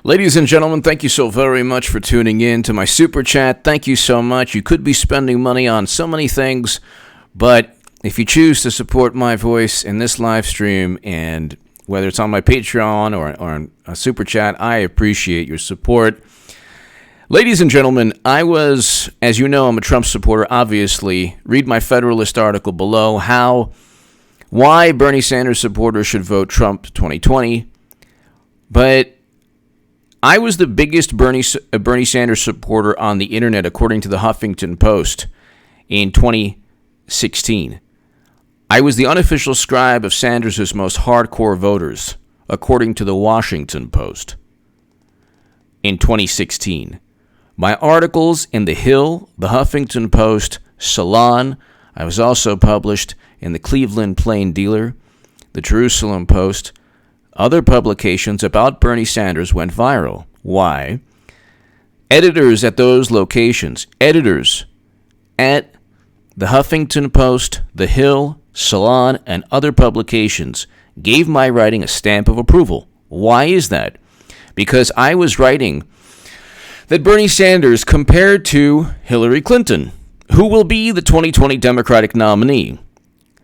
Ladies and gentlemen, thank you so very much for tuning in to my super chat. Thank you so much. You could be spending money on so many things, but if you choose to support my voice in this live stream, and whether it's on my Patreon or on a super chat, I appreciate your support. Ladies and gentlemen, as you know, I'm a Trump supporter, obviously. Read my Federalist article below, why Bernie Sanders supporters should vote Trump 2020. But I was the biggest Bernie Sanders supporter on the internet, according to the Huffington Post, in 2016. I was the unofficial scribe of Sanders' most hardcore voters, according to the Washington Post, in 2016. My articles in The Hill, the Huffington Post, Salon. I was also published in the Cleveland Plain Dealer, the Jerusalem Post. Other publications about Bernie Sanders went viral. Why? Editors at those locations, editors at the Huffington Post, The Hill, Salon, and other publications gave my writing a stamp of approval. Why is that? Because I was writing that Bernie Sanders compared to Hillary Clinton, who will be the 2020 Democratic nominee.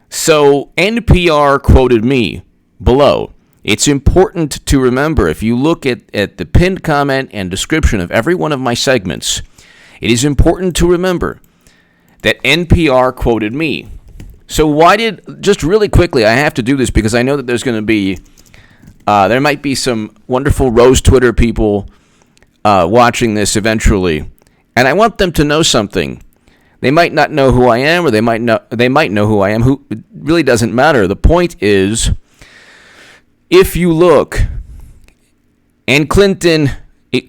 So NPR quoted me below. It's important to remember, if you look at the pinned comment and description of every one of my segments, it is important to remember that NPR quoted me. So just really quickly, I have to do this because I know that there's going to be, there might be some wonderful Rose Twitter people watching this eventually, and I want them to know something. They might not know who I am, or they might know who I am. It really doesn't matter. The point is, if you look, and Clinton,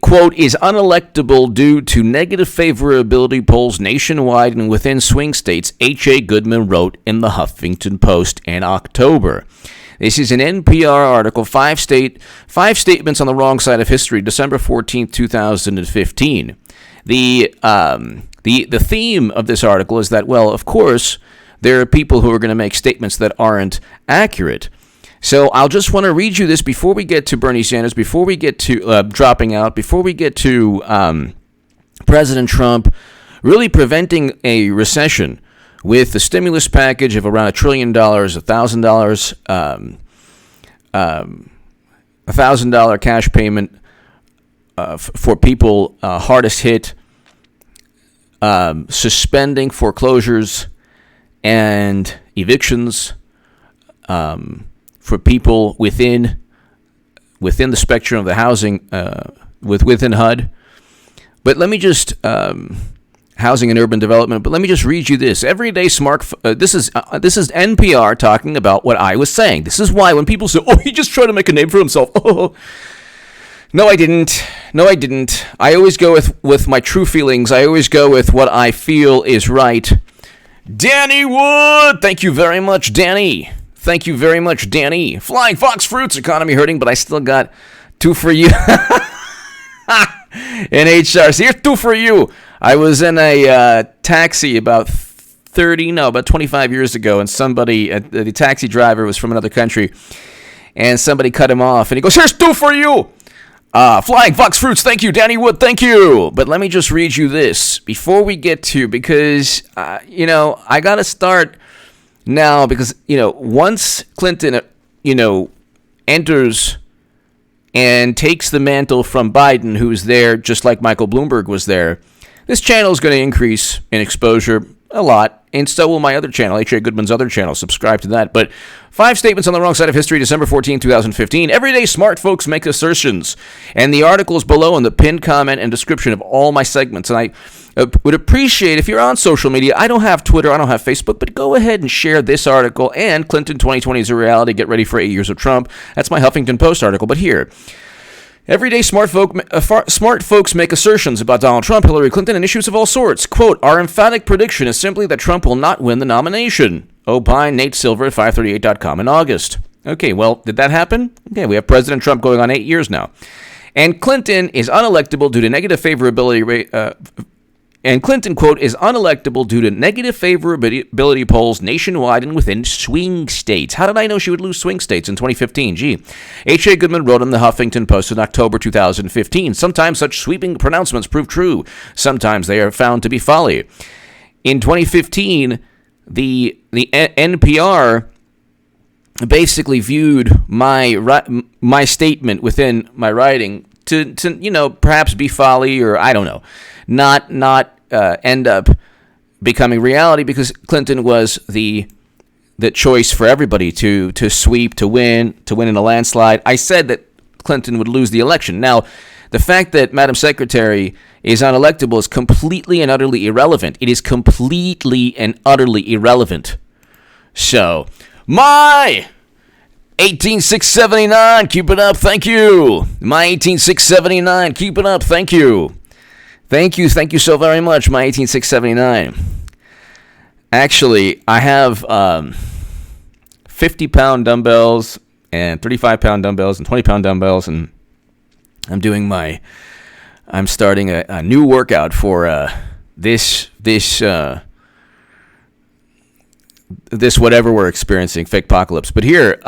quote, is unelectable due to negative favorability polls nationwide and within swing states, H.A. Goodman wrote in the Huffington Post in October. This is an NPR article, five statements on the wrong side of history, December 14th, 2015. The theme of this article is that, well, of course, there are people who are going to make statements that aren't accurate. So I'll just want to read you this before we get to Bernie Sanders, before we get to dropping out, before we get to President Trump really preventing a recession with the stimulus package of around $1 trillion, $1,000 cash payment for people hardest hit, suspending foreclosures and evictions for people within the spectrum of the housing within HUD. But let me just housing and urban development. But let me just read you this. Everyday smart. This is NPR talking about what I was saying. This is why when people say, "Oh, he just tried to make a name for himself," oh, no, I didn't. I always go with my true feelings. I always go with what I feel is right. Danny Wood, thank you very much, Danny. Thank you very much, Danny. Flying Fox Fruits, economy hurting, but I still got two for you. NHRC, here's two for you. I was in a taxi about 25 years ago, and the taxi driver was from another country, and somebody cut him off, and he goes, "Here's two for you. Flying Fox Fruits, thank you. Danny Wood, thank you." But let me just read you this before we get to, because, I got to start now, because, once Clinton, enters and takes the mantle from Biden, who's there just like Michael Bloomberg was there, this channel is going to increase in exposure a lot, and so will my other channel, H.A. Goodman's other channel. Subscribe to that. But 5 statements on the wrong side of history, December 14, 2015. Everyday smart folks make assertions. And the article is below in the pinned comment and description of all my segments. And I would appreciate, if you're on social media, I don't have Twitter, I don't have Facebook, but go ahead and share this article and Clinton 2020 is a reality. Get ready for 8 years of Trump. That's my Huffington Post article. But here, everyday smart folks make assertions about Donald Trump, Hillary Clinton, and issues of all sorts. Quote, our emphatic prediction is simply that Trump will not win the nomination. Opine Nate Silver at 538.com in August. Okay, well, did that happen? Okay, we have President Trump going on 8 years now. And Clinton is unelectable due to negative favorability And Clinton, quote, is unelectable due to negative favorability polls nationwide and within swing states. How did I know she would lose swing states in 2015? Gee. H.A. Goodman wrote in the Huffington Post in October 2015, sometimes such sweeping pronouncements prove true. Sometimes they are found to be folly. In 2015, the NPR basically viewed my statement within my writing to perhaps be folly, or I don't know, not end up becoming reality, because Clinton was the choice for everybody to sweep, to win in a landslide. I said that Clinton would lose the election. Now, the fact that Madam Secretary is unelectable is completely and utterly irrelevant. It is completely and utterly irrelevant. So, my 18679, keep it up, thank you. My 18679, keep it up, thank you. Thank you so very much, my 18679. Actually, I have 50-pound dumbbells and 35-pound dumbbells and 20-pound dumbbells, and I'm starting a new workout for this whatever we're experiencing, fake apocalypse. But here,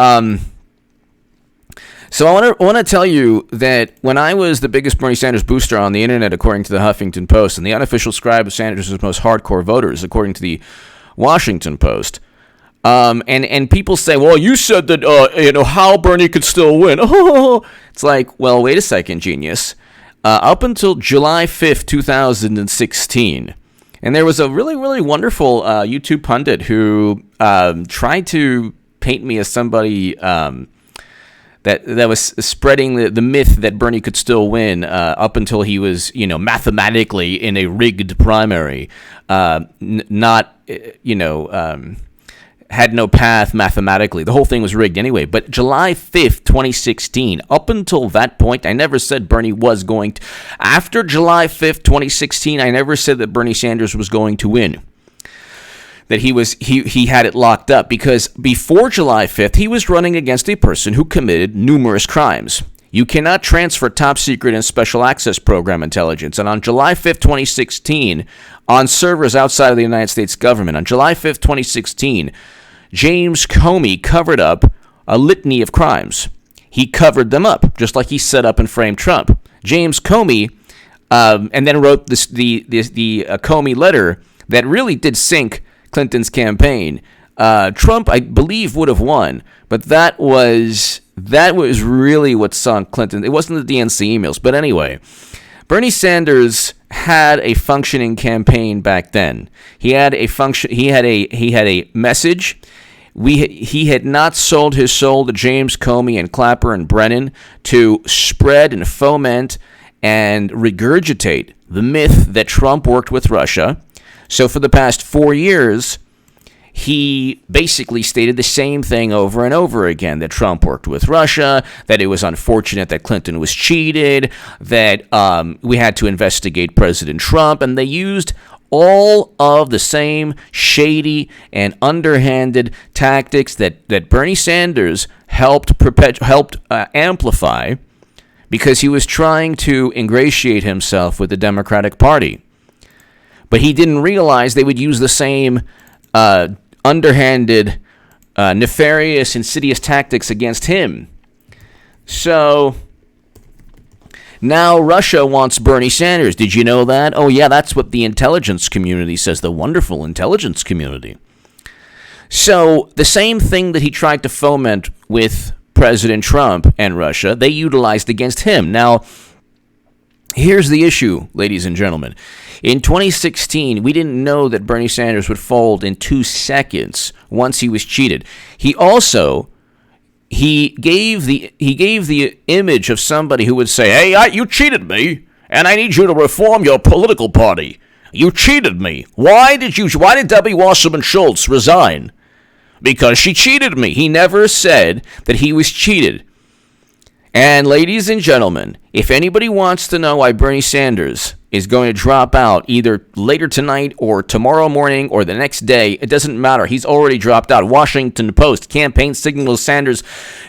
so I want to tell you that when I was the biggest Bernie Sanders booster on the internet, according to the Huffington Post, and the unofficial scribe of Sanders' most hardcore voters, according to the Washington Post, and people say, well, you said that how Bernie could still win. It's like, well, wait a second, genius. Up until July 5th, 2016. And there was a really, really wonderful YouTube pundit who tried to paint me as somebody that was spreading the myth that Bernie could still win up until he was, mathematically in a rigged primary, had no path mathematically. The whole thing was rigged anyway. But July 5th, 2016, up until that point, I never said Bernie was going to. After July 5th, 2016, I never said that Bernie Sanders was going to win. That he had it locked up, because before July 5th, he was running against a person who committed numerous crimes. You cannot transfer top secret and special access program intelligence. And on July 5th, 2016, on servers outside of the United States government, on July 5th, 2016, James Comey covered up a litany of crimes. He covered them up, just like he set up and framed Trump. James Comey, and then wrote the Comey letter that really did sink Clinton's campaign. Trump, I believe, would have won, but that was really what sunk Clinton. It wasn't the DNC emails, but anyway, Bernie Sanders had a functioning campaign back then. He had a message. He had not sold his soul to James Comey and Clapper and Brennan to spread and foment and regurgitate the myth that Trump worked with Russia. So for the past 4 years, he basically stated the same thing over and over again, that Trump worked with Russia, that it was unfortunate that Clinton was cheated, that we had to investigate President Trump, and they used all of the same shady and underhanded tactics that Bernie Sanders helped amplify, because he was trying to ingratiate himself with the Democratic Party. But he didn't realize they would use the same underhanded, nefarious, insidious tactics against him. So now Russia wants Bernie Sanders. Did you know that? Oh, yeah, that's what the intelligence community says, the wonderful intelligence community. So the same thing that he tried to foment with President Trump and Russia, they utilized against him. Now, here's the issue, ladies and gentlemen. In 2016, we didn't know that Bernie Sanders would fold in 2 seconds once he was cheated. He gave the image of somebody who would say, "Hey, you cheated me, and I need you to reform your political party. You cheated me. Why did Debbie Wasserman Schultz resign? Because she cheated me." He never said that he was cheated. And ladies and gentlemen, if anybody wants to know why Bernie Sanders is going to drop out either later tonight or tomorrow morning or the next day, it doesn't matter. He's already dropped out. Washington Post, campaign signals Sanders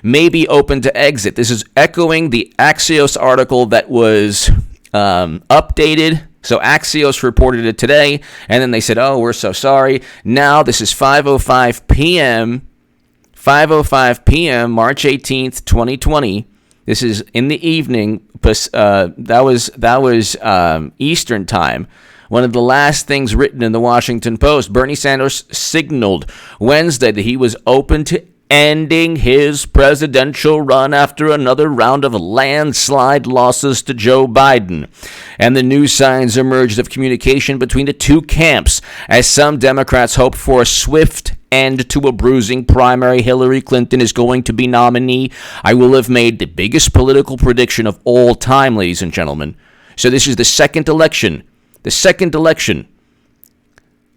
may be open to exit. This is echoing the Axios article that was updated So Axios reported it today, and then they said, oh, we're so sorry. Now this is 5:05 p.m., 5:05 p.m., March 18th, 2020. This is in the evening. That was Eastern time. One of the last things written in the Washington Post, Bernie Sanders signaled Wednesday that he was open to ending his presidential run after another round of landslide losses to Joe Biden. And the new signs emerged of communication between the two camps as some Democrats hoped for a swift end to a bruising primary. Hillary Clinton is going to be nominee. I will have made the biggest political prediction of all time, ladies and gentlemen. So this is the second election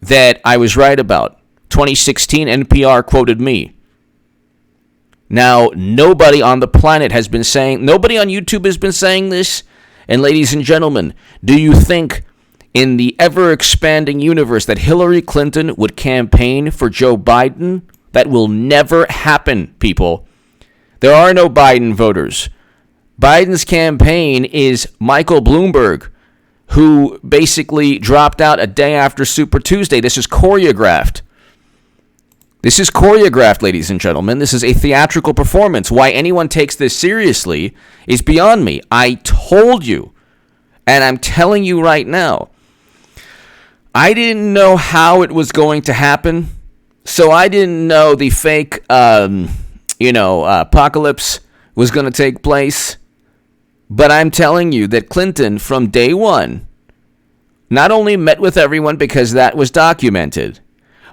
that I was right about. 2016, NPR quoted me. Now, nobody on the planet has been saying, nobody on YouTube has been saying this. And ladies and gentlemen, do you think in the ever-expanding universe that Hillary Clinton would campaign for Joe Biden? That will never happen, people. There are no Biden voters. Biden's campaign is Michael Bloomberg, who basically dropped out a day after Super Tuesday. This is choreographed. This is choreographed, ladies and gentlemen. This is a theatrical performance. Why anyone takes this seriously is beyond me. I told you, and I'm telling you right now, I didn't know how it was going to happen, so I didn't know the fake, apocalypse was going to take place. But I'm telling you that Clinton, from day one, not only met with everyone because that was documented,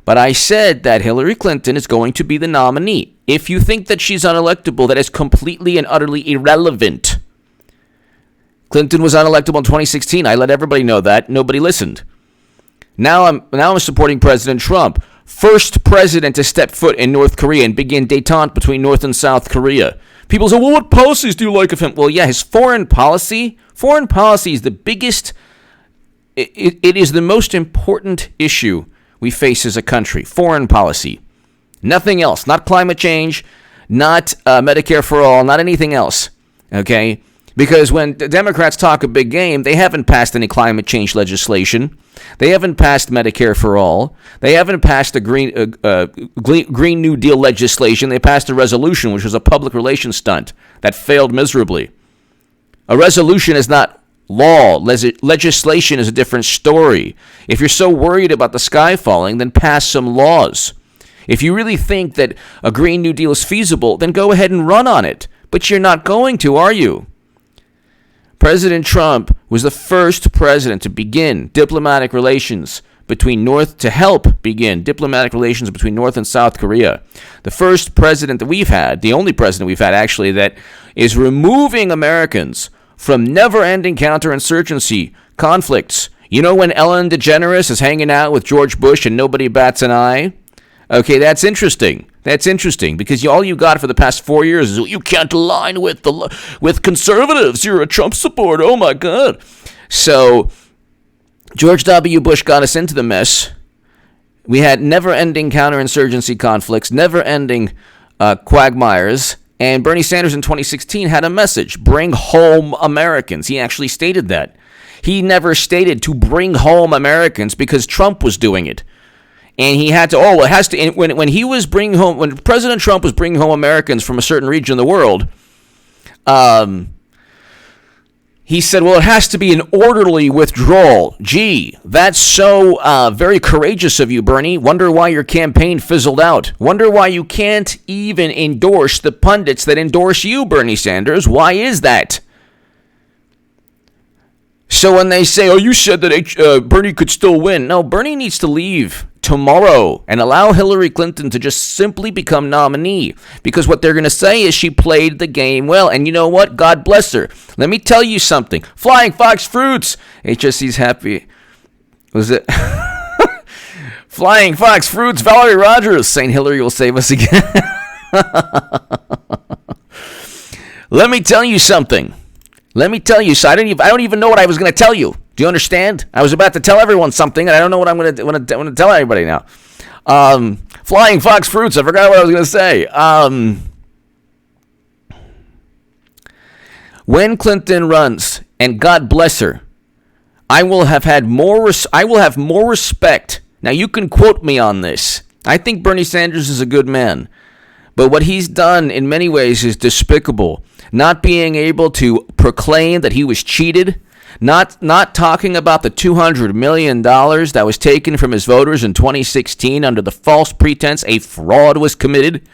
but I said that Hillary Clinton is going to be the nominee. If you think that she's unelectable, that is completely and utterly irrelevant. Clinton was unelectable in 2016. I let everybody know that. Nobody listened. Now I'm supporting President Trump, first president to step foot in North Korea and begin détente between North and South Korea. People say, well, what policies do you like of him? Well, yeah, his foreign policy is the biggest, it is the most important issue we face as a country. Foreign policy. Nothing else. Not climate change, not Medicare for all, not anything else. Okay? Because when the Democrats talk a big game, they haven't passed any climate change legislation. They haven't passed Medicare for all. They haven't passed the Green New Deal legislation. They passed a resolution, which was a public relations stunt that failed miserably. A resolution is not law. Legislation is a different story. If you're so worried about the sky falling, then pass some laws. If you really think that a Green New Deal is feasible, then go ahead and run on it. But you're not going to, are you? President Trump was the first president to begin diplomatic relations between North and South Korea. The first president that we've had, the only president we've had actually, that is removing Americans from never-ending counterinsurgency conflicts. You know when Ellen DeGeneres is hanging out with George Bush and nobody bats an eye? Okay, that's interesting. That's interesting because all you got for the past 4 years is you can't align with conservatives. You're a Trump supporter. Oh my God. So George W. Bush got us into the mess. We had never-ending counterinsurgency conflicts, never-ending quagmires. And Bernie Sanders in 2016 had a message, bring home Americans. He actually stated that. He never stated to bring home Americans because Trump was doing it. And he had to, when President Trump was bringing home Americans from a certain region of the world, he said, well, it has to be an orderly withdrawal. Gee, that's so very courageous of you, Bernie. Wonder why your campaign fizzled out. Wonder why you can't even endorse the pundits that endorse you, Bernie Sanders. Why is that? So when they say, oh, you said that Bernie could still win. No, Bernie needs to leave tomorrow and allow Hillary Clinton to just simply become nominee. Because what they're going to say is she played the game well. And you know what? God bless her. Let me tell you something. Flying Fox Fruits. HSC's happy. Was it? Flying Fox Fruits. Valerie Rogers saying Hillary will save us again. Let me tell you something. So I don't even know what I was going to tell you. Do you understand? I was about to tell everyone something, and I don't know what I'm going to tell everybody now. Flying Fox Fruits. I forgot what I was going to say. When Clinton runs, and God bless her, I will have more respect. Now, you can quote me on this. I think Bernie Sanders is a good man. But what he's done in many ways is despicable. Not being able to proclaim that he was cheated. Not talking about the $200 million that was taken from his voters in 2016 under the false pretense a fraud was committed.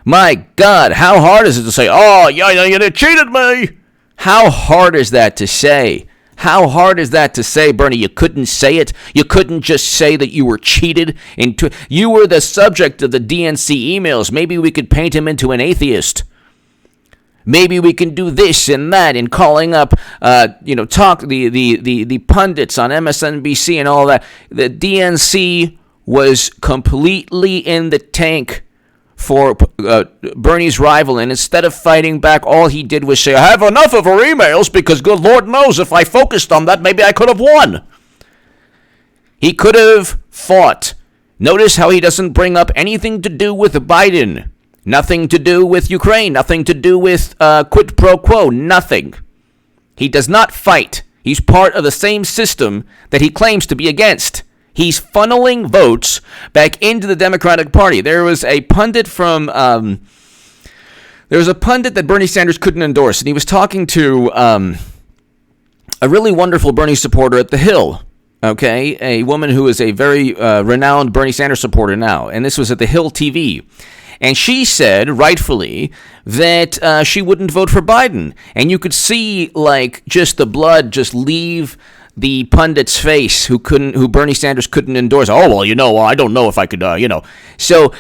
My God, how hard is it to say, oh, yeah, you cheated me? How hard is that to say? How hard is that to say, Bernie? You couldn't say it. You couldn't just say that you were cheated. You were the subject of the DNC emails. Maybe we could paint him into an atheist. Maybe we can do this and that in calling up, talk the pundits on MSNBC and all that. The DNC was completely in the tank for Bernie's rival, and instead of fighting back, all he did was say, I have enough of her emails because good Lord knows if I focused on that, maybe I could have won. He could have fought. Notice how he doesn't bring up anything to do with Biden, nothing to do with Ukraine, nothing to do with quid pro quo, nothing. He does not fight. He's part of the same system that he claims to be against. He's funneling votes back into the Democratic Party. There was a pundit that Bernie Sanders couldn't endorse, and he was talking to a really wonderful Bernie supporter at The Hill, okay, a woman who is a very renowned Bernie Sanders supporter now, and this was at The Hill TV. And she said, rightfully, that she wouldn't vote for Biden. And you could see, just the blood just leave the pundit's face who Bernie Sanders couldn't endorse. Oh, well, I don't know if I could, So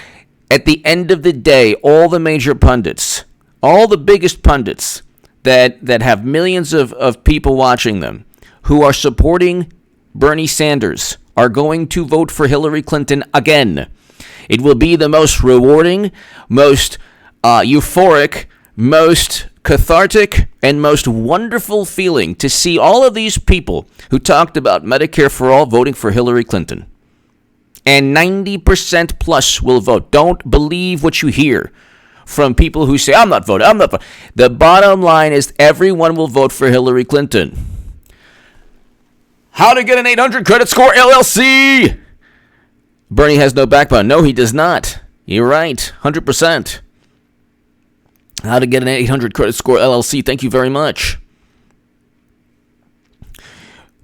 at the end of the day, all the major pundits, all the biggest pundits that have millions of people watching them who are supporting Bernie Sanders are going to vote for Hillary Clinton again. It will be the most rewarding, most euphoric, most cathartic, and most wonderful feeling to see all of these people who talked about Medicare for all voting for Hillary Clinton. And 90% plus will vote. Don't believe what you hear from people who say, I'm not voting. The bottom line is everyone will vote for Hillary Clinton. How to get an 800 credit score LLC. Bernie has no backbone. No, he does not. You're right. 100%. How to get an 800 credit score LLC. Thank you very much.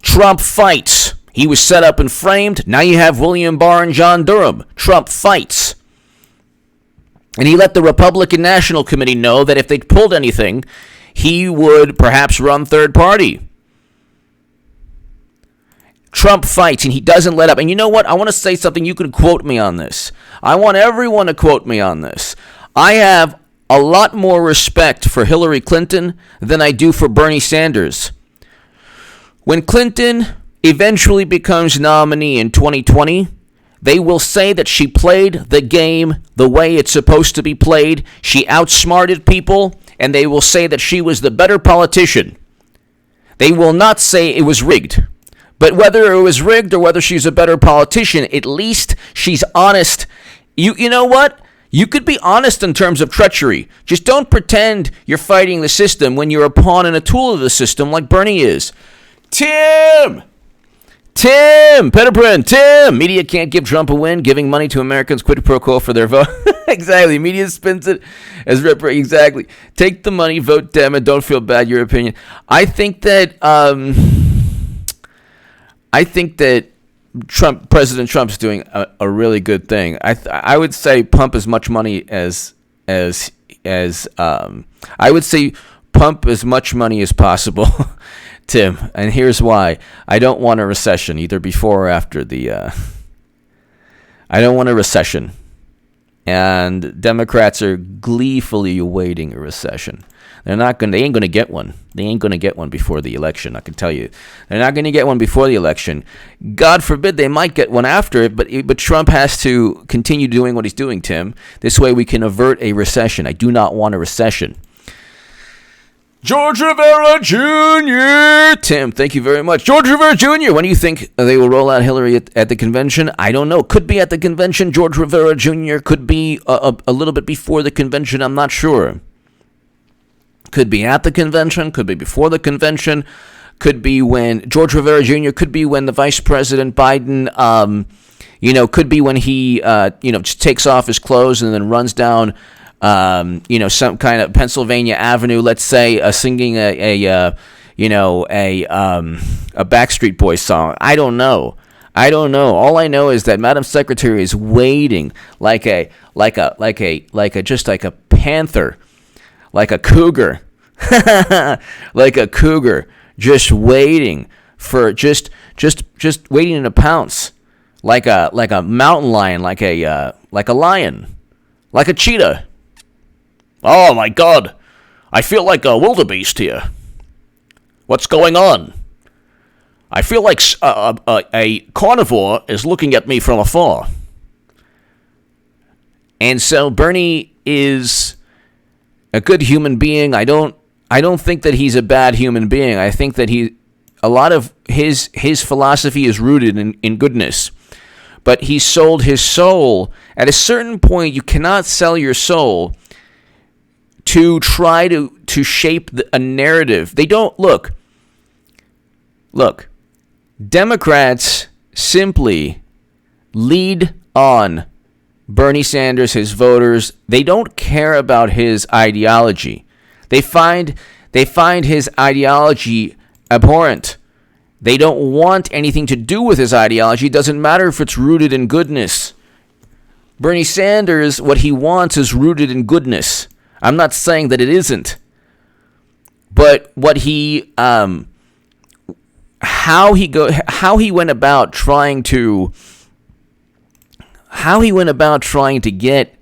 Trump fights. He was set up and framed. Now you have William Barr and John Durham. Trump fights. And he let the Republican National Committee know that if they pulled anything, he would perhaps run third party. Trump fights, and he doesn't let up. And you know what? I want to say something. You can quote me on this. I want everyone to quote me on this. I have a lot more respect for Hillary Clinton than I do for Bernie Sanders. When Clinton eventually becomes nominee in 2020, they will say that she played the game the way it's supposed to be played. She outsmarted people, and they will say that she was the better politician. They will not say it was rigged. But whether it was rigged or whether she's a better politician, at least she's honest. You know what? You could be honest in terms of treachery. Just don't pretend you're fighting the system when you're a pawn and a tool of the system like Bernie is. Tim Petterbrand, Tim! Media can't give Trump a win, giving money to Americans quid pro quo for their vote. Exactly. Media spins it as exactly. Take the money, vote Dem, and don't feel bad, your opinion. I think that President Trump's doing a really good thing. I would say pump as much money as I would say pump as much money as possible, Tim. And here's why: I don't want a recession either before or after the. I don't want a recession, and Democrats are gleefully awaiting a recession. They ain't going to get one. They ain't going to get one before the election, I can tell you. They're not going to get one before the election. God forbid they might get one after it, but Trump has to continue doing what he's doing, Tim. This way we can avert a recession. I do not want a recession. George Rivera Jr. Tim, thank you very much. George Rivera Jr., when do you think they will roll out Hillary at the convention? I don't know. Could be at the convention. George Rivera Jr. could be a little bit before the convention. I'm not sure. Could be at the convention, could be before the convention. could be when George Rivera Jr., could be when the Vice President Biden, could be when he, just takes off his clothes and then runs down, some kind of Pennsylvania Avenue, let's say, singing a Backstreet Boys song. I don't know. All I know is that Madam Secretary is waiting like a panther, like a cougar, just waiting for just waiting to pounce, like a mountain lion, like a lion, like a cheetah. Oh my God, I feel like a wildebeest here. What's going on? I feel like a carnivore is looking at me from afar. And so Bernie is a good human being. I don't think that he's a bad human being. I think that a lot of his philosophy is rooted in goodness. But he sold his soul. At a certain point, you cannot sell your soul to try to shape a narrative. They don't look. Democrats simply lead on Bernie Sanders, his voters. They don't care about his ideology. They find his ideology abhorrent. They don't want anything to do with his ideology. It doesn't matter if it's rooted in goodness. Bernie Sanders, what he wants is rooted in goodness. I'm not saying that it isn't. But what he how he went about trying to get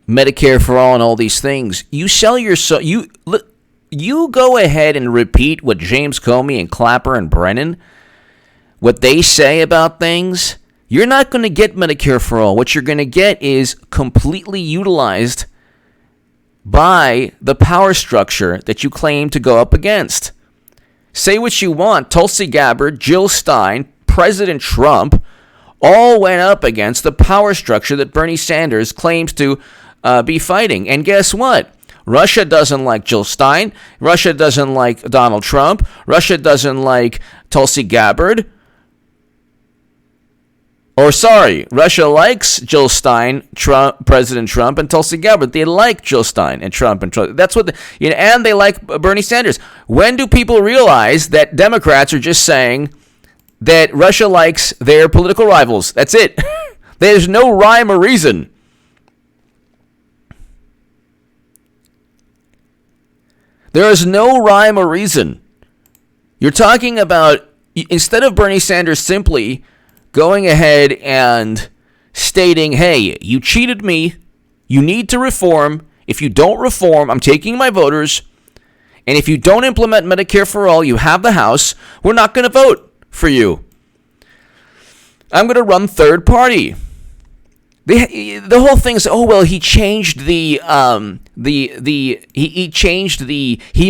Medicare for all and all these things. You sell your soul. You go ahead and repeat what James Comey and Clapper and Brennan, what they say about things. You're not going to get Medicare for all. What you're going to get is completely utilized by the power structure that you claim to go up against. Say what you want. Tulsi Gabbard, Jill Stein, President Trump all went up against the power structure that Bernie Sanders claims to be fighting. And guess what? Russia doesn't like Jill Stein. Russia doesn't like Donald Trump. Russia doesn't like Tulsi Gabbard. Russia likes Jill Stein, President Trump, and Tulsi Gabbard. They like Jill Stein and Trump and Trump. That's what, and they like Bernie Sanders. When do people realize that Democrats are just saying that Russia likes their political rivals? That's it. There's no rhyme or reason. There is no rhyme or reason. You're talking about, instead of Bernie Sanders simply going ahead and stating, hey, you cheated me, you need to reform. If you don't reform, I'm taking my voters. And if you don't implement Medicare for all, you have the House, we're not going to vote for you. I'm going to run third party. The whole thing is, he changed he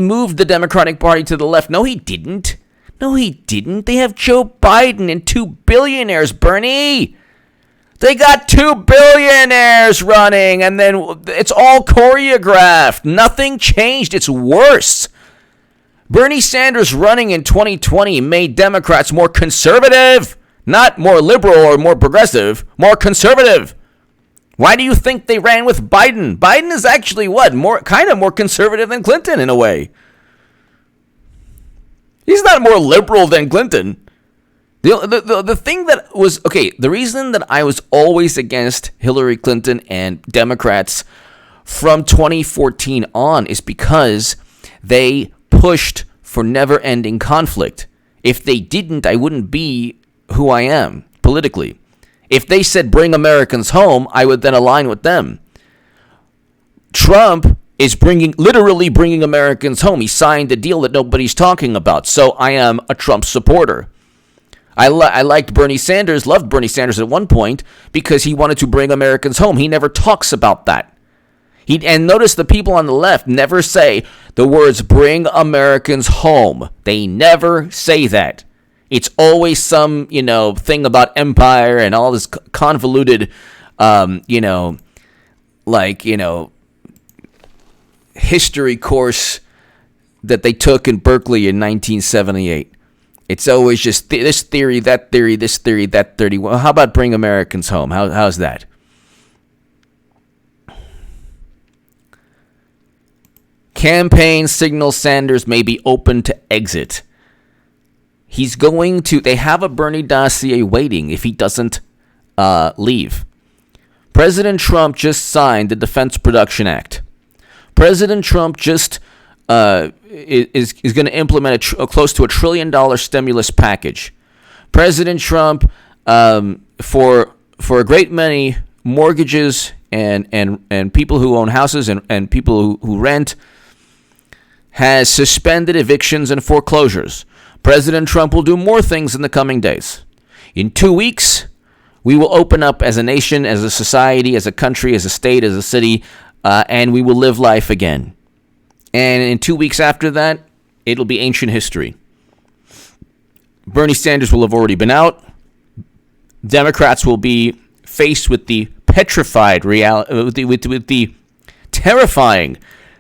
moved the Democratic Party to the left. No, he didn't. They have Joe Biden and 2 billionaires, Bernie. They got 2 billionaires running, and then it's all choreographed. Nothing changed. It's worse. Bernie Sanders running in 2020 made Democrats more conservative, not more liberal or more progressive, more conservative. Why do you think they ran with Biden? Biden is actually more conservative than Clinton in a way. He's not more liberal than Clinton. The thing that was, the reason that I was always against Hillary Clinton and Democrats from 2014 on is because they pushed for never-ending conflict. If they didn't, I wouldn't be who I am politically. If they said bring Americans home, I would then align with them. Trump is literally bringing Americans home. He signed a deal that nobody's talking about. So I am a Trump supporter. I liked Bernie Sanders, loved Bernie Sanders at one point because he wanted to bring Americans home. He never talks about that. And notice the people on the left never say the words bring Americans home. They never say that. It's always some, thing about empire and all this convoluted, history course that they took in Berkeley in 1978. It's always just this theory, that theory, this theory, that theory. Well, how about bring Americans home? How's that? Campaign signals Sanders may be open to exit. They have a Bernie dossier waiting if he doesn't leave. President Trump just signed the Defense Production Act. President Trump just is going to implement close to $1 trillion stimulus package. President Trump, for a great many mortgages and people who own houses and people who rent, has suspended evictions and foreclosures. President Trump will do more things in the coming days. In 2 weeks, we will open up as a nation, as a society, as a country, as a state, as a city, and we will live life again. And in 2 weeks after that, it'll be ancient history. Bernie Sanders will have already been out. Democrats will be faced with the petrified reality, with the terrifying,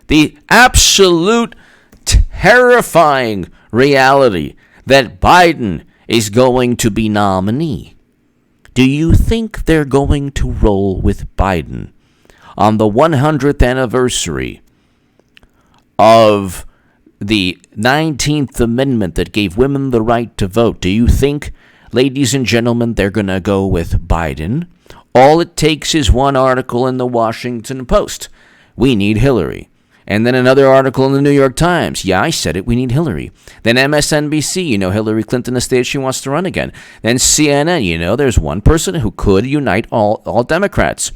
the absolute terrifying reality that Biden is going to be nominee. Do you think they're going to roll with Biden on the 100th anniversary of the 19th Amendment that gave women the right to vote? Do you think, ladies and gentlemen, they're going to go with Biden? All it takes is one article in the Washington Post. We need Hillary. And then another article in the New York Times. Yeah, I said it. We need Hillary. Then MSNBC. Hillary Clinton has stated she wants to run again. Then CNN. There's one person who could unite all Democrats.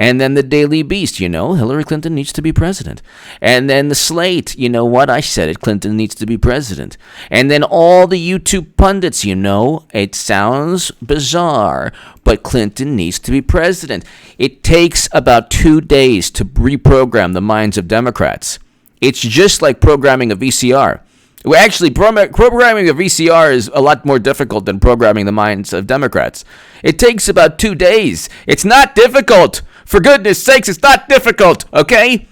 And then the Daily Beast. Hillary Clinton needs to be president. And then the Slate. What? I said it. Clinton needs to be president. And then all the YouTube pundits. It sounds bizarre, but Clinton needs to be president. It takes about 2 days to reprogram the minds of Democrats. It's just like programming a VCR. Well, actually, programming a VCR is a lot more difficult than programming the minds of Democrats. It takes about 2 days. It's not difficult. For goodness sakes, it's not difficult, okay?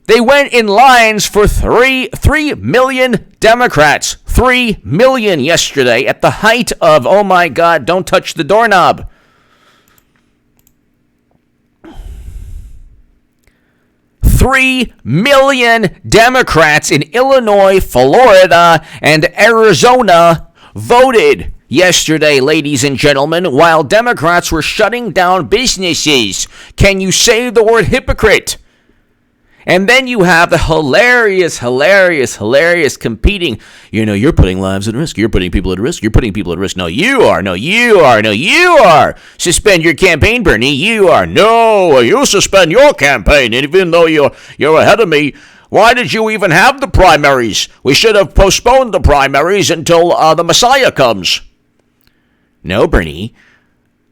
They went in lines for 3 million Democrats. 3 million yesterday at the height of, oh my God, don't touch the doorknob. 3 million Democrats in Illinois, Florida, and Arizona voted yesterday, ladies and gentlemen, while Democrats were shutting down businesses. Can you say the word hypocrite? And then you have the hilarious competing. You're putting lives at risk. You're putting people at risk. You're putting people at risk. No, you are. No, you are. No, you are. Suspend your campaign, Bernie. You are. No, you suspend your campaign. And even though you're ahead of me, why did you even have the primaries? We should have postponed the primaries until the Messiah comes. No, Bernie.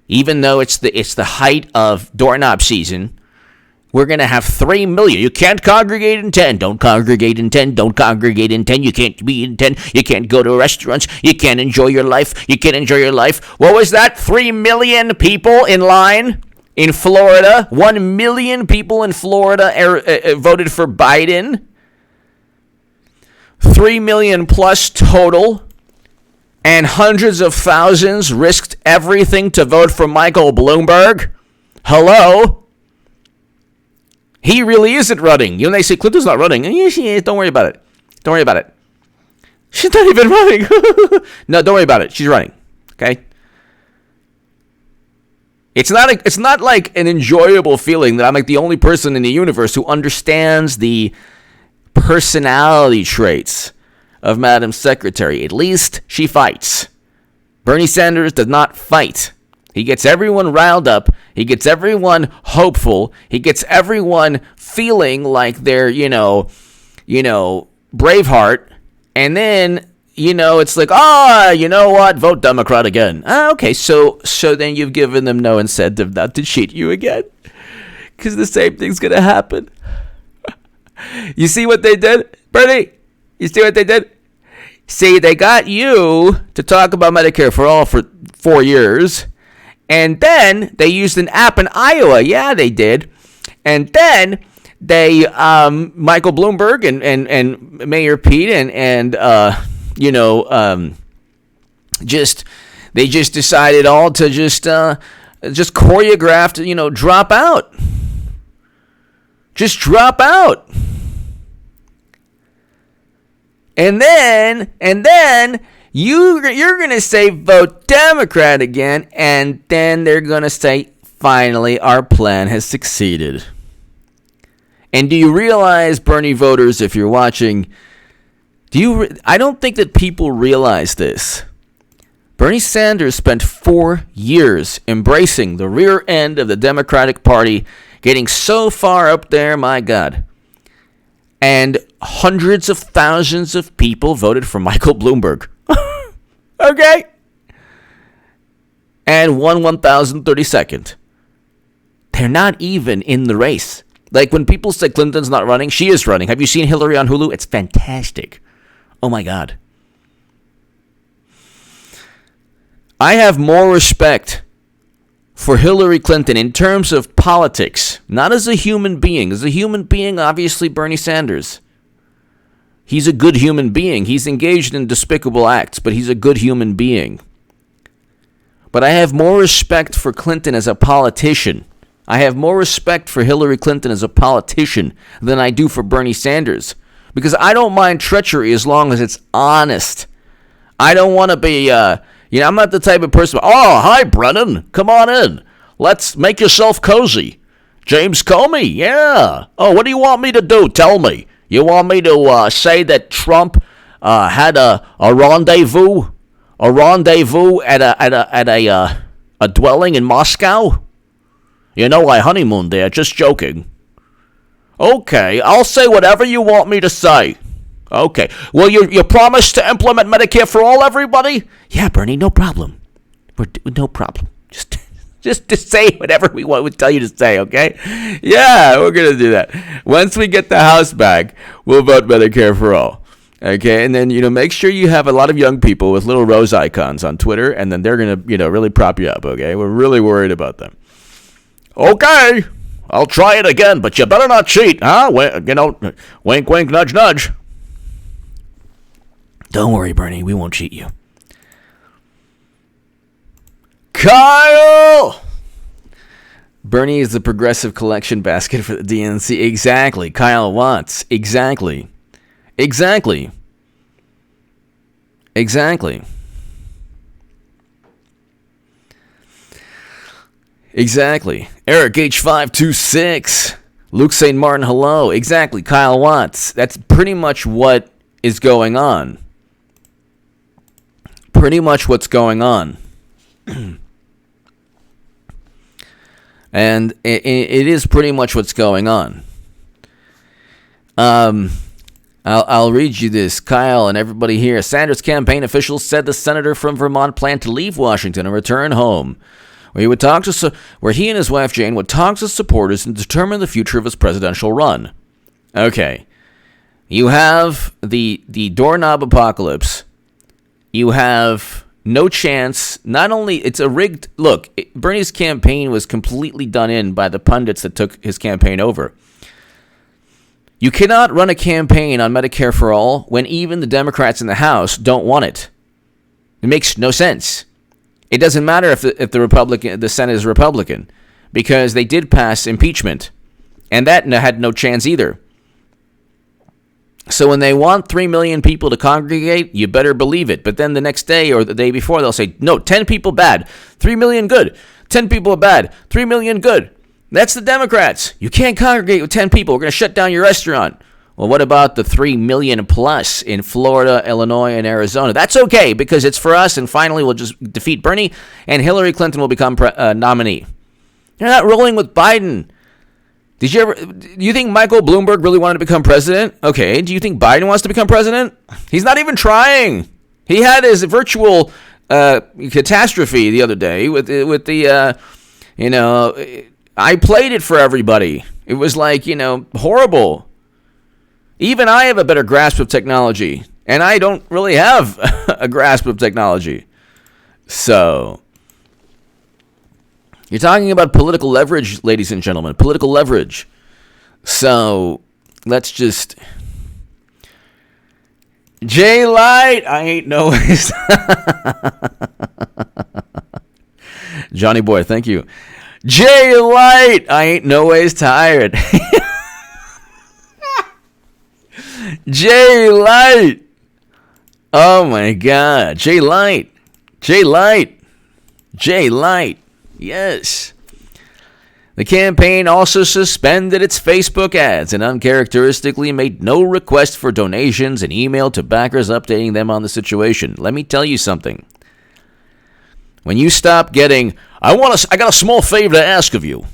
Even though it's the height of doorknob season, we're going to have 3 million. You can't congregate in 10. Don't congregate in 10. Don't congregate in 10. You can't be in 10. You can't go to restaurants. You can't enjoy your life. You can't enjoy your life. What was that? 3 million people in line in Florida. 1 million people in Florida voted for Biden. 3 million plus total. And hundreds of thousands risked everything to vote for Michael Bloomberg. Hello? He really isn't running. They say Clinton's not running. Yeah, she is. Don't worry about it. Don't worry about it. She's not even running. No, don't worry about it. She's running. Okay? It's not like an enjoyable feeling that I'm like the only person in the universe who understands the personality traits of Madam Secretary. At least she fights. Bernie Sanders does not fight. He gets everyone riled up. He gets everyone hopeful. He gets everyone feeling like they're, Braveheart. And then, it's like, you know what? Vote Democrat again. Okay, so then you've given them no incentive not to cheat you again. Because the same thing's going to happen. You see what they did, Bernie? You see what they did? See, they got you to talk about Medicare for all for 4 years. And then they used an app in Iowa. Yeah, they did. And then Michael Bloomberg and Mayor Pete they just decided all to just choreographed, drop out. Just drop out. And then you're going to say vote Democrat again, and then they're going to say, finally, our plan has succeeded. And do you realize, Bernie voters, if you're watching, I don't think that people realize this. Bernie Sanders spent 4 years embracing the rear end of the Democratic Party, getting so far up there, my God. And hundreds of thousands of people voted for Michael Bloomberg. Okay? And won 1,032nd. They're not even in the race. Like when people say Clinton's not running, she is running. Have you seen Hillary on Hulu? It's fantastic. Oh my God. I have more respect for Hillary Clinton in terms of politics, not as a human being. As a human being, obviously Bernie Sanders. He's a good human being. He's engaged in despicable acts, but he's a good human being. But I have more respect for Clinton as a politician. I have more respect for Hillary Clinton as a politician than I do for Bernie Sanders. Because I don't mind treachery as long as it's honest. I don't want to be, I'm not the type of person, oh, hi, Brennan, come on in. Let's make yourself cozy. James Comey, yeah. Oh, what do you want me to do? Tell me. You want me to say that Trump had a rendezvous at a dwelling in Moscow? I honeymooned there, just joking. Okay, I'll say whatever you want me to say. Okay, well, you promise to implement Medicare for all, everybody? Yeah, Bernie, no problem. No problem. Just to say whatever we tell you to say, okay? Yeah, we're going to do that. Once we get the House back, we'll vote Medicare for all. Okay, and then, make sure you have a lot of young people with little rose icons on Twitter, and then they're going to, really prop you up, okay? We're really worried about them. Okay, I'll try it again, but you better not cheat, huh? Wink, wink, nudge, nudge. Don't worry, Bernie, we won't cheat you. Kyle! Bernie is the progressive collection basket for the DNC. Exactly. Kyle Watts. Exactly. Exactly. Exactly. Exactly. Eric H526. Luke St. Martin, hello. Exactly. Kyle Watts. That's pretty much what is going on. Pretty much what's going on. And it is pretty much what's going on. I'll read you this. Kyle and everybody here. Sanders campaign officials said the senator from Vermont planned to leave Washington and return home, where he and his wife Jane would talk to supporters and determine the future of his presidential run. Okay. You have the doorknob apocalypse. You have no chance. Not only it's a rigged look. Bernie's campaign was completely done in by the pundits that took his campaign over. You cannot run a campaign on Medicare for all when even the Democrats in the House don't want it. It makes no sense. It doesn't matter if the Senate is Republican, because they did pass impeachment, and that had no chance either. So when they want 3 million people to congregate, you better believe it. But then the next day or the day before, they'll say, no, 10 people bad, 3 million good. 10 people are bad, 3 million good. That's the Democrats. You can't congregate with 10 people. We're going to shut down your restaurant. Well, what about the 3 million plus in Florida, Illinois, and Arizona? That's okay, because it's for us, and finally we'll just defeat Bernie, and Hillary Clinton will become nominee. You're not rolling with Biden. Do you think Michael Bloomberg really wanted to become president? Okay, do you think Biden wants to become president? He's not even trying. He had his virtual catastrophe the other day with the I played it for everybody. It was like, horrible. Even I have a better grasp of technology, and I don't really have a grasp of technology. So, you're talking about political leverage, ladies and gentlemen. Political leverage. So let's just. J Light, I ain't no ways. Johnny Boy, thank you. J Light, I ain't no ways tired. J Light. Oh my God. J Light. J Light. J Light. Yes. The campaign also suspended its Facebook ads and uncharacteristically made no request for donations and emailed to backers updating them on the situation. Let me tell you something. When you stop getting, I got a small favor to ask of you.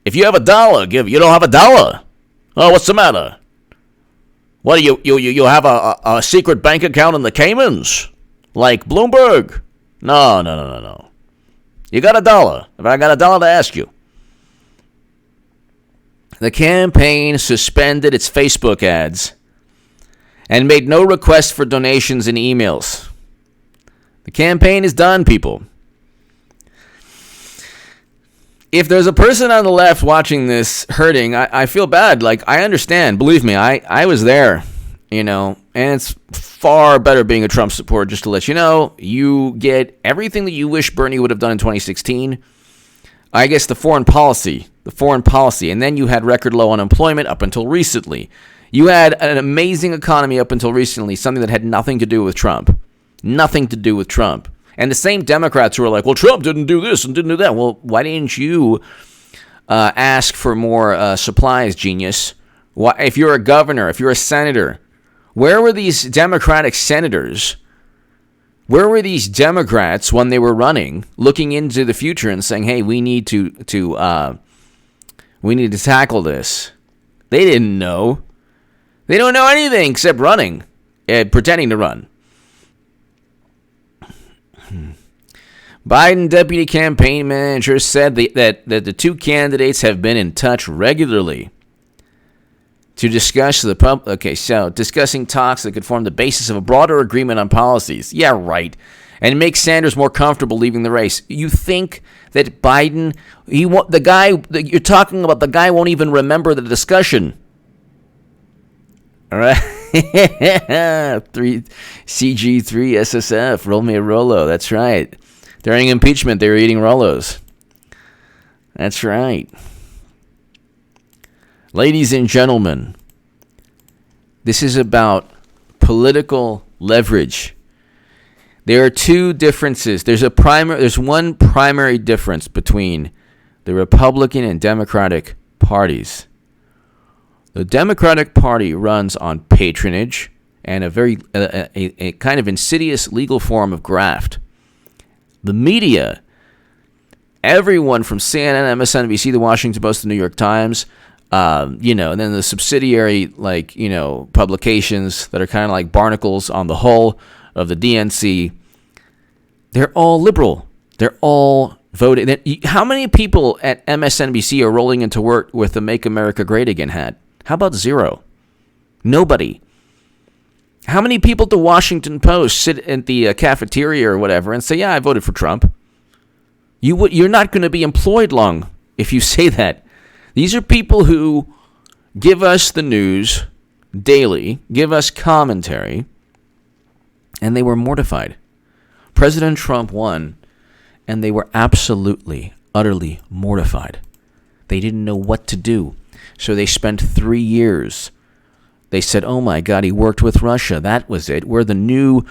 If you have $1, you don't have $1. Oh, what's the matter? What do you have a secret bank account in the Caymans? Like Bloomberg? No. You got $1. If I got $1 to ask you. The campaign suspended its Facebook ads and made no request for donations and emails. The campaign is done, people. If there's a person on the left watching this hurting, I feel bad. Like, I understand. Believe me, I was there, and it's far better being a Trump supporter, just to let you know. You get everything that you wish Bernie would have done in 2016. I guess the foreign policy, and then you had record low unemployment up until recently. You had an amazing economy up until recently, something that had nothing to do with Trump. Nothing to do with Trump. And the same Democrats who are like, well, Trump didn't do this and didn't do that. Well, why didn't you ask for more supplies, genius? Why, if you're a governor, if you're a senator, where were these Democratic senators? Where were these Democrats when they were running, looking into the future and saying, "Hey, we need to tackle this"? They didn't know. They don't know anything except running, pretending to run. Biden deputy campaign manager said that the two candidates have been in touch regularly to discuss discussing talks that could form the basis of a broader agreement on policies. Yeah, right. And make Sanders more comfortable leaving the race. You think that Biden, the guy that you're talking about, the guy won't even remember the discussion. All right. CG3 SSF, roll me a Rolo. That's right. During impeachment, they were eating Rolos. That's right. Ladies and gentlemen, this is about political leverage. There are two differences. There's one primary difference between the Republican and Democratic parties. The Democratic Party runs on patronage and a kind of insidious legal form of graft. The media, everyone from CNN, MSNBC, The Washington Post, The New York Times, and then the subsidiary, publications that are kind of like barnacles on the hull of the DNC, they're all liberal. They're all voting. How many people at MSNBC are rolling into work with the Make America Great Again hat? How about zero? Nobody. How many people at the Washington Post sit at the cafeteria or whatever and say, yeah, I voted for Trump? You're not going to be employed long if you say that. These are people who give us the news daily, give us commentary, and they were mortified. President Trump won, and they were absolutely, utterly mortified. They didn't know what to do. So they spent 3 years. They said, "Oh my God, he worked with Russia. That was it. We're the new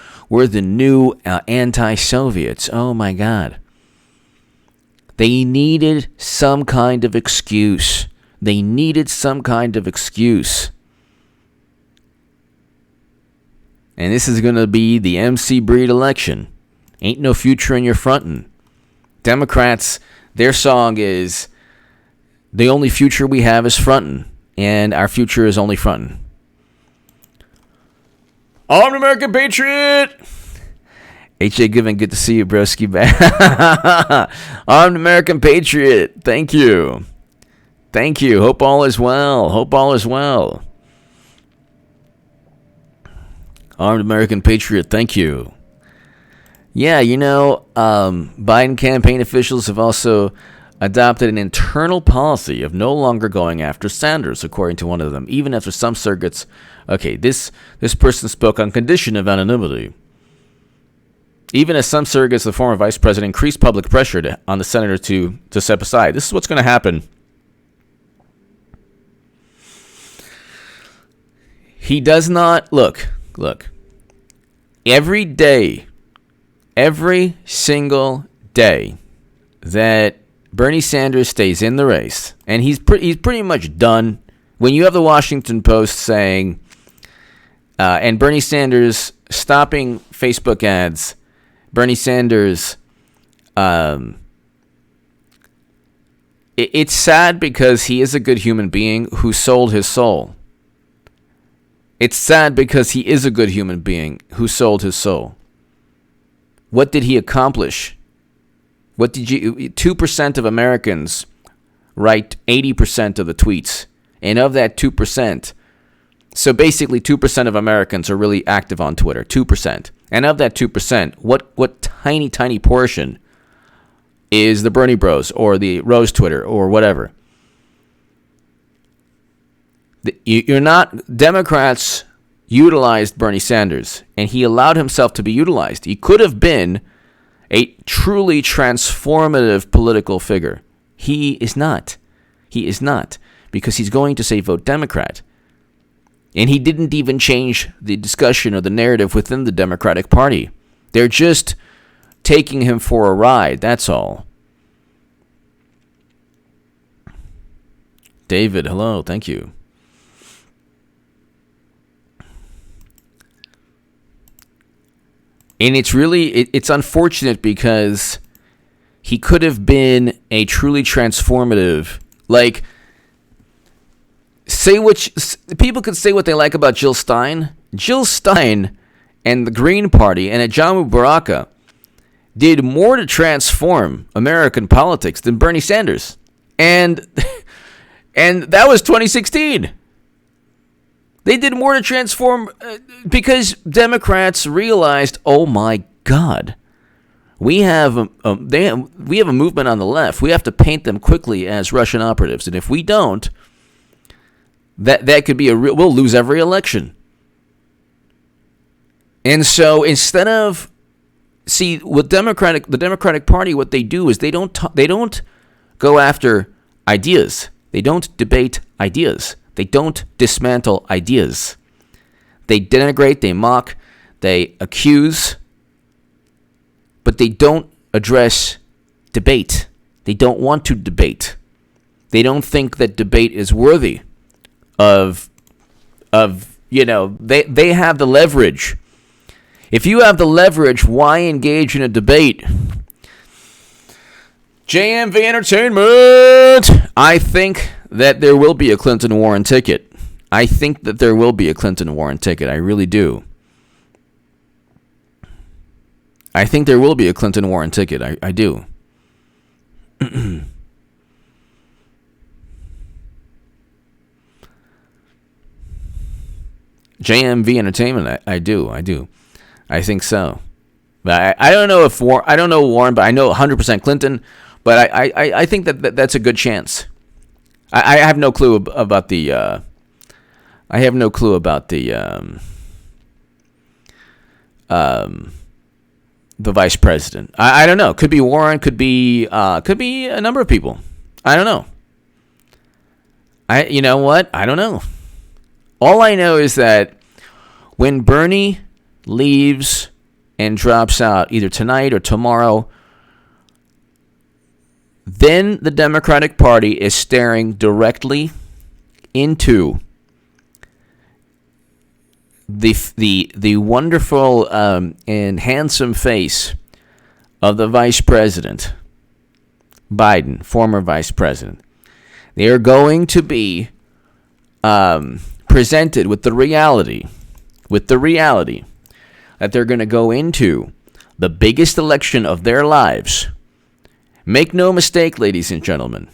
anti-Soviets. Oh my God." They needed some kind of excuse. And this is going to be the MC Breed election. Ain't no future in your frontin'. Democrats, their song is, the only future we have is frontin', and our future is only frontin'. Armed American Patriot! H.A. Given, good to see you, broski. Armed American Patriot, thank you. Hope all is well. Armed American Patriot, thank you. Yeah, Biden campaign officials have also adopted an internal policy of no longer going after Sanders, according to one of them, even after some surrogates. Okay, this person spoke on condition of anonymity. Even as some surrogates of the former vice president increased public pressure on the senator to step aside. This is what's going to happen. He does not look. Every day, every single day that Bernie Sanders stays in the race, and he's pretty much done. When you have the Washington Post saying, and Bernie Sanders stopping Facebook ads, Bernie Sanders, it's sad because he is a good human being who sold his soul. It's sad because he is a good human being who sold his soul. What did he accomplish? 2% of Americans write 80% of the tweets. And of that 2%, so basically 2% of Americans are really active on Twitter, 2%. And of that 2%, what tiny portion is the Bernie Bros or the Rose Twitter or whatever? Democrats utilized Bernie Sanders, and he allowed himself to be utilized. He could have been a truly transformative political figure. He is not. He is not, because he's going to say vote Democrat. And he didn't even change the discussion or the narrative within the Democratic Party. They're just taking him for a ride, that's all. David, hello, thank you. And it's unfortunate because he could have been a truly transformative, like, people could say what they like about Jill Stein. Jill Stein and the Green Party and Ajamu Baraka did more to transform American politics than Bernie Sanders. And that was 2016. They did more to transform because Democrats realized, oh my God, we have a movement on the left. We have to paint them quickly as Russian operatives, and if we don't, that could be we'll lose every election. And so instead of with the Democratic Party, what they do is they don't go after ideas. They don't debate ideas. They don't dismantle ideas. They denigrate, they mock, they accuse, but they don't address debate. They don't want to debate. They don't think that debate is worthy of they have the leverage. If you have the leverage, why engage in a debate? JMV Entertainment! I think that there will be a Clinton Warren ticket. I think that there will be a Clinton Warren ticket. I really do. I think there will be a Clinton Warren ticket. I do. JMV Entertainment. I do. I think so. But I don't know I don't know Warren, but I know 100% Clinton. But I think that's a good chance. I have no clue about the. I have no clue about the vice president. I don't know. Could be Warren. Could be a number of people. I don't know. You know what? I don't know. All I know is that when Bernie leaves and drops out either tonight or tomorrow, then the Democratic Party is staring directly into the wonderful and handsome face of the Vice President Biden, former Vice President. They are going to be presented with the reality that they're going to go into the biggest election of their lives. Make no mistake, ladies and gentlemen,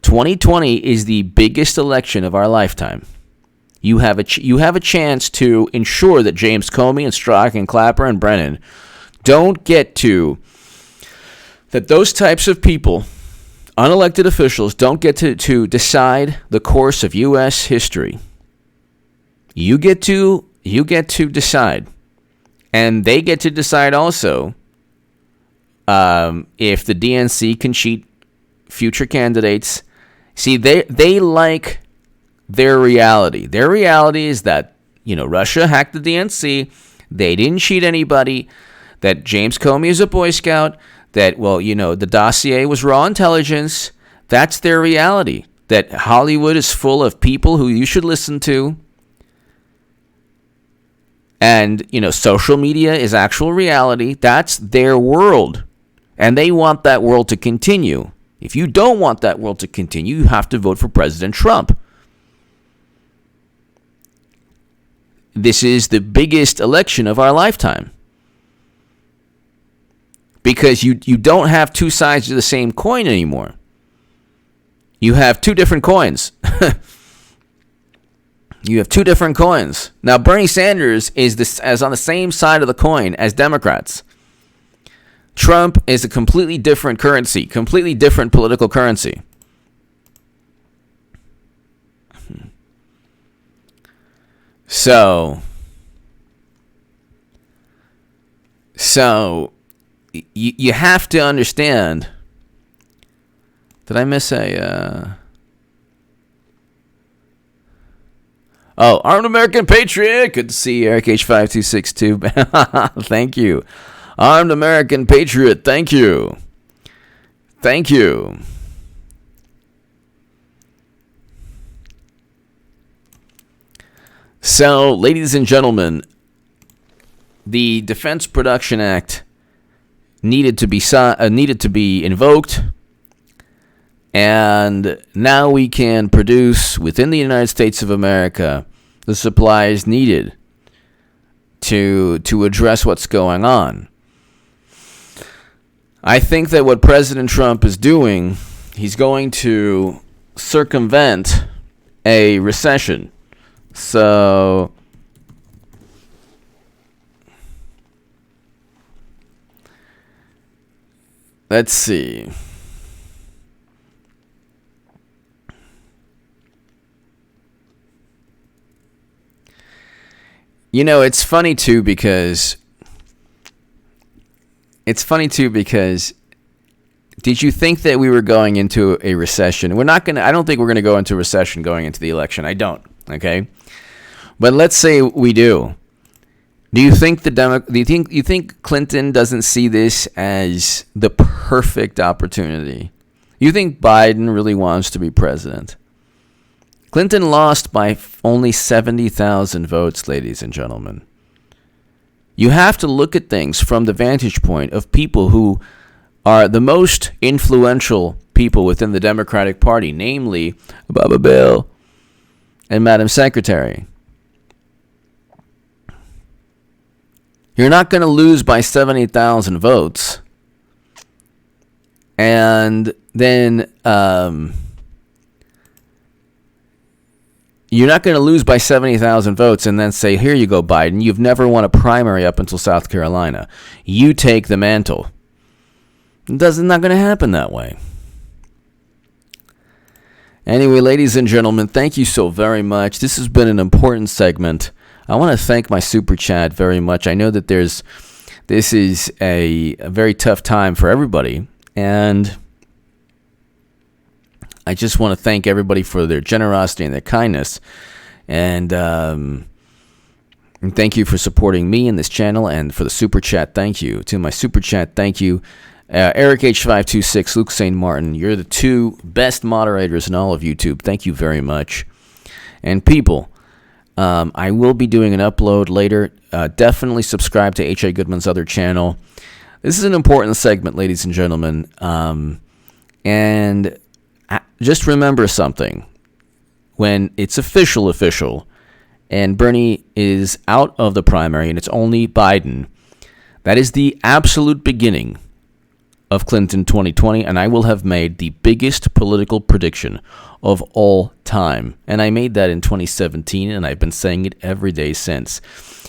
2020 is the biggest election of our lifetime. You have a chance to ensure that James Comey and Strzok and Clapper and Brennan don't get to, that those types of people Unelected officials don't get to decide the course of U.S. history. You get to decide. And they get to decide also if the DNC can cheat future candidates. See, they like their reality. Their reality is that, Russia hacked the DNC. They didn't cheat anybody. That James Comey is a Boy Scout. That, the dossier was raw intelligence. That's their reality. That Hollywood is full of people who you should listen to. And, social media is actual reality. That's their world. And they want that world to continue. If you don't want that world to continue, you have to vote for President Trump. This is the biggest election of our lifetime. Because you don't have two sides of the same coin anymore. You have two different coins. You have two different coins. Now, Bernie Sanders is on the same side of the coin as Democrats. Trump is a completely different currency, completely different political currency. So you have to understand. Did I miss a... Oh, Armed American Patriot. Good to see you, Eric H5262. Thank you. Armed American Patriot. Thank you. Thank you. So, ladies and gentlemen, the Defense Production Act needed to be invoked, and now we can produce within the United States of America the supplies needed to address what's going on. I think that what President Trump is doing, he's going to circumvent a recession. So let's see. It's funny too because did you think that we were going into a recession? I don't think we're going to go into a recession going into the election. I don't. Okay. But let's say we do. Do you think you think Clinton doesn't see this as the perfect opportunity? You think Biden really wants to be president? Clinton lost by only 70,000 votes, ladies and gentlemen. You have to look at things from the vantage point of people who are the most influential people within the Democratic Party, namely Baba Bill and Madam Secretary. You're not going to lose by 70,000 votes. And then you're not going to lose by 70,000 votes and then say, here you go, Biden. You've never won a primary up until South Carolina. You take the mantle. It's not going to happen that way. Anyway, ladies and gentlemen, thank you so very much. This has been an important segment. I want to thank my super chat very much. I know that this is a very tough time for everybody, and I just want to thank everybody for their generosity and their kindness, and thank you for supporting me in this channel, and for the super chat, thank you. To my super chat, thank you. Eric H526, Luke St. Martin, you're the two best moderators in all of YouTube. Thank you very much. And people, I will be doing an upload later. Definitely subscribe to H.A. Goodman's other channel. This is an important segment, ladies and gentlemen. And just remember something. When it's official, and Bernie is out of the primary and it's only Biden, that is the absolute beginning of Clinton 2020, and I will have made the biggest political prediction of all time. And I made that in 2017, and I've been saying it every day since.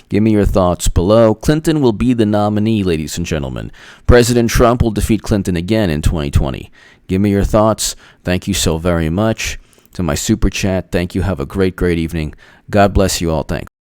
Give me your thoughts below. Clinton will be the nominee, ladies and gentlemen. President Trump will defeat Clinton again in 2020. Give me your thoughts. Thank you so very much. To my super chat, thank you. Have a great, great evening. God bless you all. Thanks.